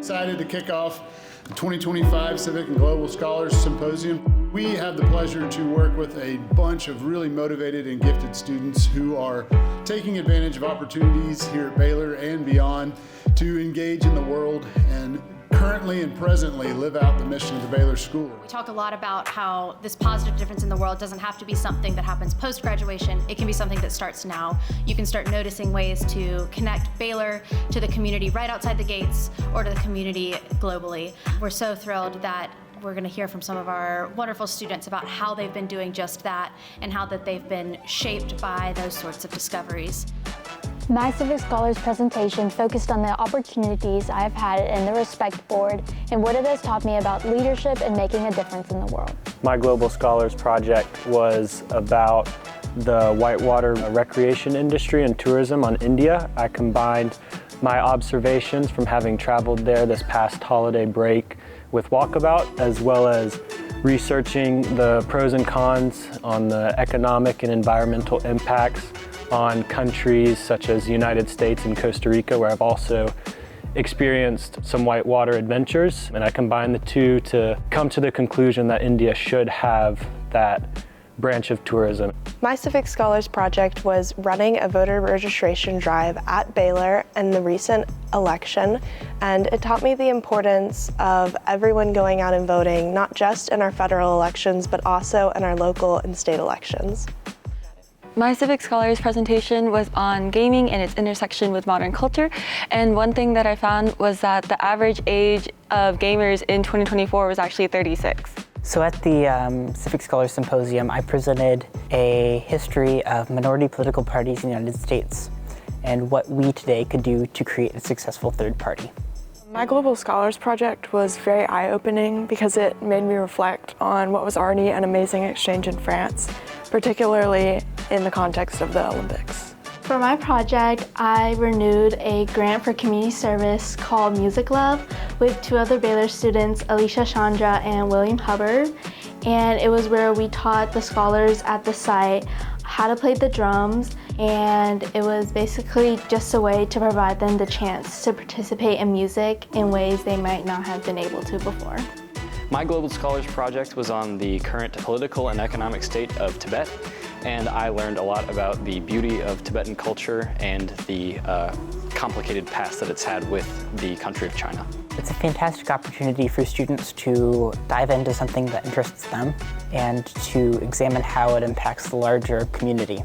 Excited to kick off the 2025 Civic and Global Scholars Symposium. We have the pleasure to work with a bunch of really motivated and gifted students who are taking advantage of opportunities here at Baylor and beyond to engage in the world and currently and presently live out the mission of the Baylor School. We talk a lot about how this positive difference in the world doesn't have to be something that happens post-graduation. It can be something that starts now. You can start noticing ways to connect Baylor to the community right outside the gates or to the community globally. We're so thrilled that we're going to hear from some of our wonderful students about how they've been doing just that and how that they've been shaped by those sorts of discoveries. My Civic Scholars presentation focused on the opportunities I have had in the Respect Board and what it has taught me about leadership and making a difference in the world. My Global Scholars project was about the whitewater recreation industry and tourism on India. I combined my observations from having traveled there this past holiday break with Walkabout, as well as researching the pros and cons on the economic and environmental impacts on countries such as the United States and Costa Rica, where I've also experienced some whitewater adventures. And I combined the two to come to the conclusion that India should have that branch of tourism. My Civic Scholars project was running a voter registration drive at Baylor in the recent election, and it taught me the importance of everyone going out and voting, not just in our federal elections, but also in our local and state elections. My Civic Scholars presentation was on gaming and its intersection with modern culture, and one thing that I found was that the average age of gamers in 2024 was actually 36. So at the Civic Scholars Symposium, I presented a history of minority political parties in the United States and what we today could do to create a successful third party. My Global Scholars project was very eye-opening because it made me reflect on what was already an amazing exchange in France, particularly in the context of the Olympics. For my project, I renewed a grant for community service called Music Love with two other Baylor students, Alicia Chandra and William Hubbard. And it was where we taught the scholars at the site how to play the drums, and it was basically just a way to provide them the chance to participate in music in ways they might not have been able to before. My Global Scholars project was on the current political and economic state of Tibet, and I learned a lot about the beauty of Tibetan culture and the complicated past that it's had with the country of China. It's a fantastic opportunity for students to dive into something that interests them and to examine how it impacts the larger community.